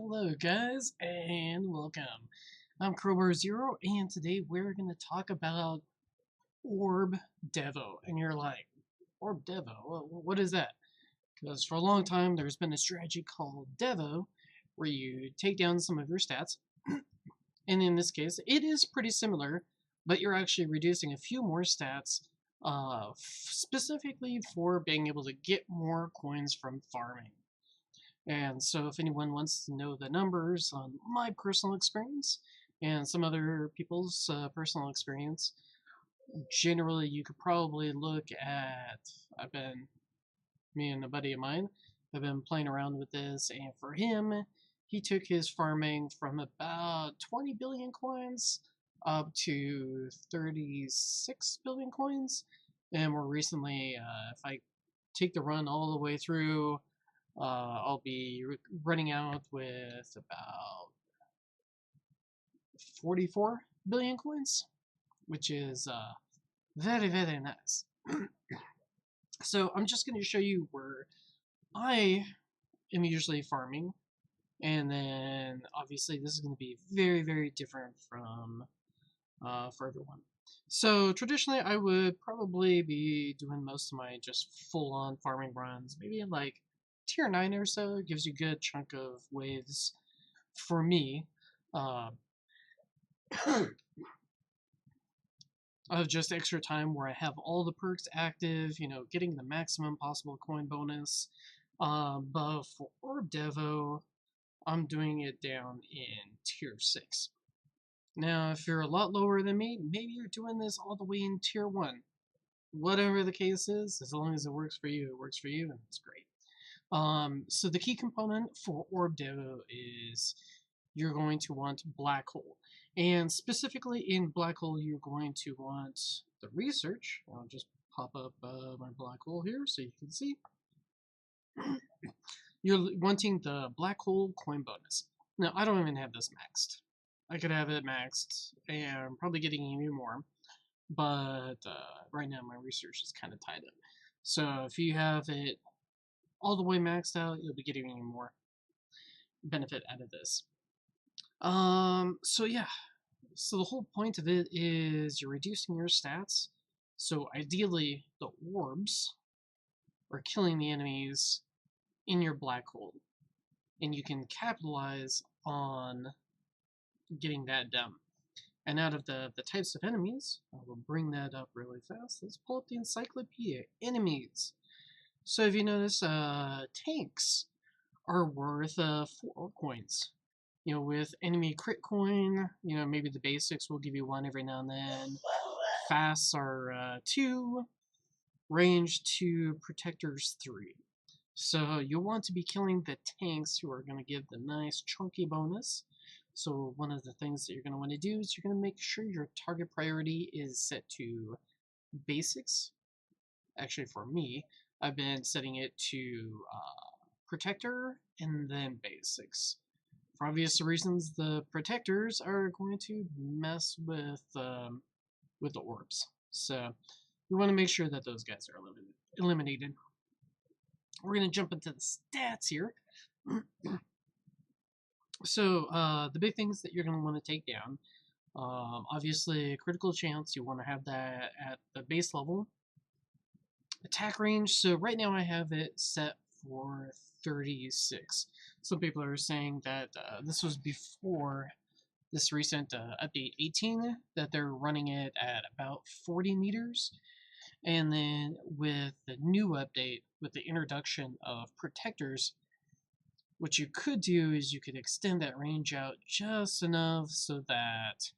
Hello guys, and welcome. I'm Crowbar Zero, and today we're going to talk about Orb Devo. And you're like, Orb Devo? What is that? Because for a long time there's been a strategy called Devo, where you take down some of your stats, and in this case it is pretty similar, but you're actually reducing a few more stats, specifically for being able to get more coins from farming. And so if anyone wants to know the numbers on my personal experience and some other people's personal experience, generally you could probably look at, me and a buddy of mine have been playing around with this, and for him, he took his farming from about 20 billion coins up to 36 billion coins. And more recently, if I take the run all the way through, I'll be running out with about 44 billion coins, which is very, very nice. So I'm just going to show you where I am usually farming, and then obviously this is going to be very, very different from for everyone. So traditionally I would probably be doing most of my just full-on farming runs, maybe in like tier 9 or so. It gives you a good chunk of waves for me, of just extra time where I have all the perks active, getting the maximum possible coin bonus. But for Orb Devo, I'm doing it down in tier 6. Now, if you're a lot lower than me, maybe you're doing this all the way in tier 1. Whatever the case is, as long as it works for you, and it's great. So the key component for Orb Devo is you're going to want Black Hole. And specifically in Black Hole, you're going to want the research. I'll just pop up my Black Hole here so you can see. You're wanting the Black Hole coin bonus. Now, I don't even have this maxed. I could have it maxed and probably getting even more, but right now my research is kind of tied up. So if you have it all the way maxed out, you'll be getting even more benefit out of this. So yeah, so the whole point of it is you're reducing your stats. So ideally, the orbs are killing the enemies in your black hole, and you can capitalize on getting that done. And out of the types of enemies, I will bring that up really fast. Let's pull up the encyclopedia. Enemies. So if you notice, tanks are worth 4 coins. With enemy crit coin, maybe the basics will give you 1 every now and then. Fasts are 2, range 2, protectors 3. So you'll want to be killing the tanks who are going to give the nice chunky bonus. So one of the things that you're going to want to do is you're going to make sure your target priority is set to basics. Actually, for me, I've been setting it to protector and then basics. For obvious reasons, the protectors are going to mess with the orbs. So we want to make sure that those guys are eliminated. We're going to jump into the stats here. So the big things that you're going to want to take down, obviously critical chance, you want to have that at the base level. Attack range, so right now I have it set for 36. Some people are saying that this was before this recent update 18, that they're running it at about 40 meters. And then with the new update, with the introduction of protectors, what you could do is you could extend that range out just enough so that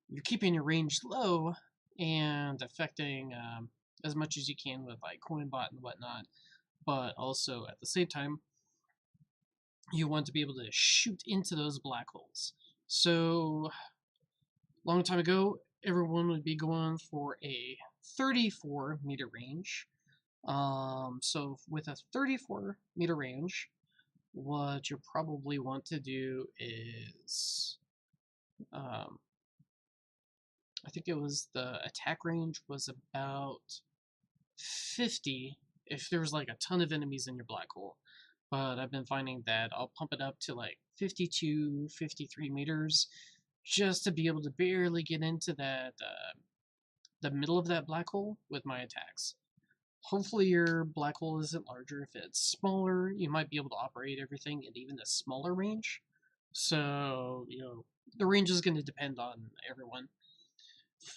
you're keeping your range low and affecting as much as you can with like CoinBot and whatnot, but also at the same time you want to be able to shoot into those black holes. So long time ago, everyone would be going for a 34 meter range. So with a 34 meter range, what you probably want to do is, I think it was the attack range was about 50 if there was like a ton of enemies in your black hole. but I've been finding that I'll pump it up to like 52, 53 meters just to be able to barely get into that the middle of that black hole with my attacks. Hopefully your black hole isn't larger. If it's smaller, you might be able to operate everything at even a smaller range. So, the range is going to depend on everyone.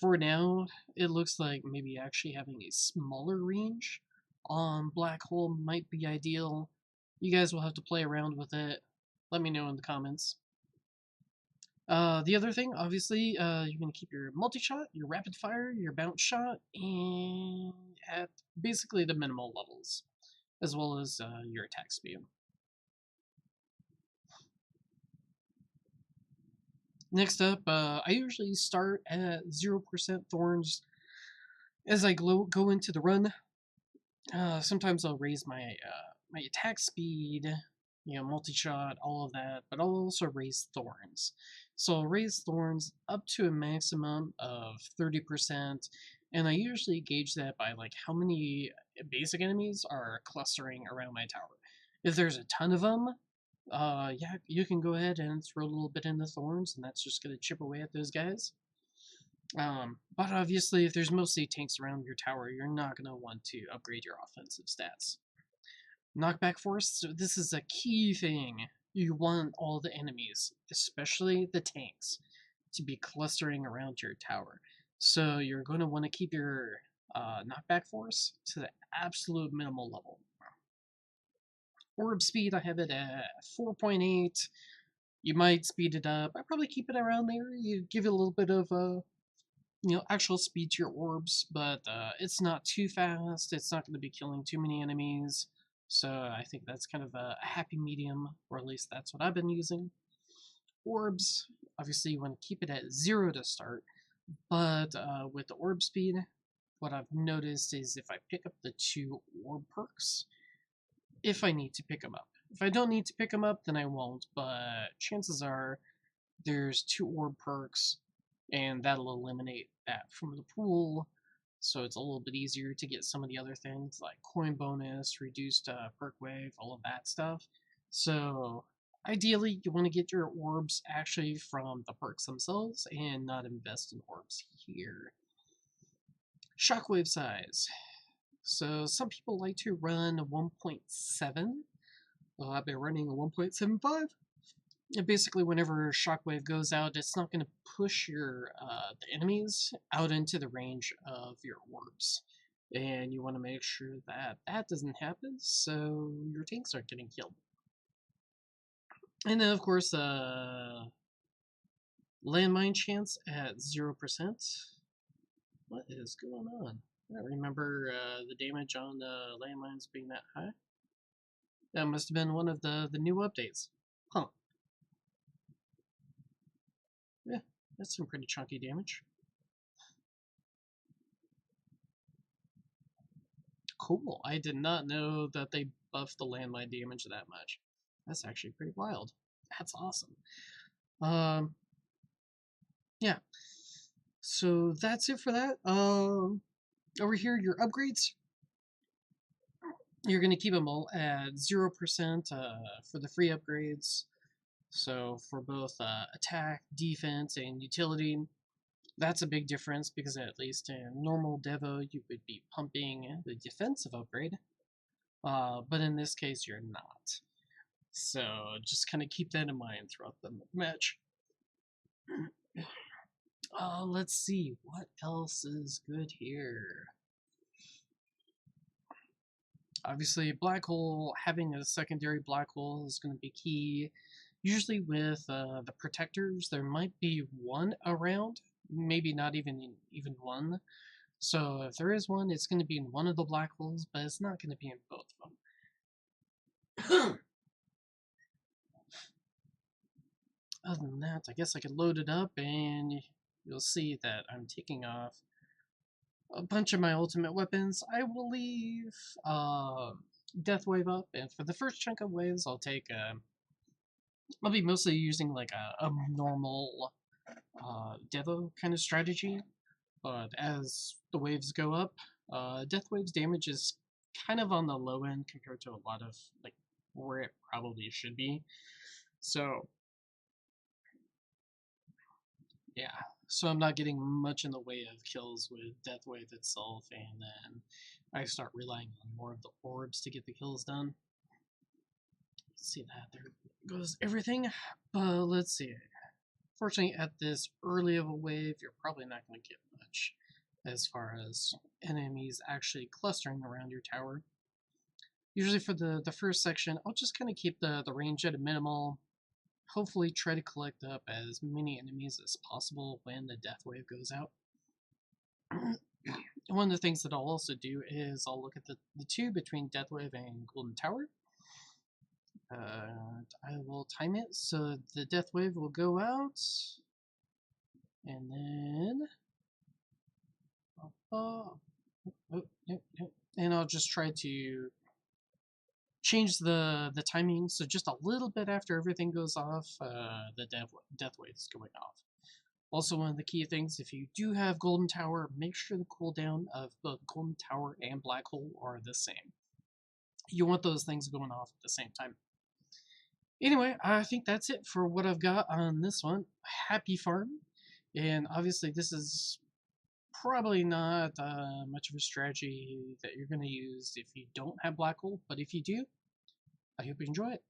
For now, it looks like maybe actually having a smaller range on black hole might be ideal. You guys will have to play around with it. Let me know in the comments. The other thing, obviously, you're going to keep your multi-shot, your rapid fire, your bounce shot, and at basically the minimal levels, as well as your attack speed. Next up, I usually start at 0% thorns as I go into the run. Sometimes I'll raise my attack speed, multi-shot, all of that, but I'll also raise thorns. So I'll raise thorns up to a maximum of 30%, and I usually gauge that by like how many basic enemies are clustering around my tower. If there's a ton of them, yeah, you can go ahead and throw a little bit in the thorns, and that's just going to chip away at those guys. But obviously, if there's mostly tanks around your tower, you're not going to want to upgrade your offensive stats. Knockback force, so this is a key thing. You want all the enemies, especially the tanks, to be clustering around your tower. So you're going to want to keep your knockback force to the absolute minimal level. Orb speed, I have it at 4.8. You might speed it up. I probably keep it around there. You give it a little bit of actual speed to your orbs, but it's not too fast. It's not going to be killing too many enemies. So I think that's kind of a happy medium, or at least that's what I've been using. Orbs, obviously you want to keep it at 0 to start, but with the orb speed, what I've noticed is if I pick up the 2 orb perks, if I need to pick them up. If I don't need to pick them up, then I won't, but chances are there's 2 orb perks, and that'll eliminate that from the pool, so it's a little bit easier to get some of the other things like coin bonus, reduced perk wave, all of that stuff. So ideally, you want to get your orbs actually from the perks themselves and not invest in orbs here. Shockwave size. So some people like to run 1.7. Well, I've been running a 1.75. And basically, whenever Shockwave goes out, it's not going to push your the enemies out into the range of your orbs. And you want to make sure that that doesn't happen, so your tanks aren't getting killed. And then, of course, landmine chance at 0%. What is going on? I don't remember the damage on the landmines being that high. That must have been one of the new updates. Huh. Yeah, that's some pretty chunky damage. Cool. I did not know that they buffed the landmine damage that much. That's actually pretty wild. That's awesome. Yeah. So that's it for that. Over here, your upgrades. You're going to keep them all at 0% for the free upgrades. So for both attack, defense, and utility, that's a big difference because at least in normal Devo, you would be pumping the defensive upgrade. But in this case, you're not. So just kind of keep that in mind throughout the match. Let's see, what else is good here? Obviously, black hole, having a secondary black hole is going to be key. Usually with the protectors, there might be one around, maybe not even one. So if there is one, it's going to be in one of the black holes, but it's not going to be in both of them. Other than that, I guess I could load it up and you'll see that I'm taking off a bunch of my ultimate weapons. I will leave Death Wave up, and for the first chunk of waves, I'll be mostly using like a normal Devo kind of strategy, but as the waves go up, Death Wave's damage is kind of on the low end compared to a lot of like where it probably should be. So yeah, so I'm not getting much in the way of kills with Deathwave itself, and then I start relying on more of the orbs to get the kills done. See that, there goes everything. But let's see. Fortunately, at this early of a wave, you're probably not going to get much as far as enemies actually clustering around your tower. Usually for the first section, I'll just kind of keep the range at a minimal. Hopefully try to collect up as many enemies as possible when the death wave goes out. One of the things that I'll also do is I'll look at the two between death wave and golden tower. I will time it so the death wave will go out, and then and I'll just try to change the timing so just a little bit after everything goes off, the death wave is going off. Also, one of the key things, if you do have golden tower, make sure the cooldown of both golden tower and black hole are the same. You want those things going off at the same time. Anyway, I think that's it for what I've got on this one. Happy farm. And obviously this is probably not much of a strategy that you're going to use if you don't have black hole, but if you do, I hope you enjoy it.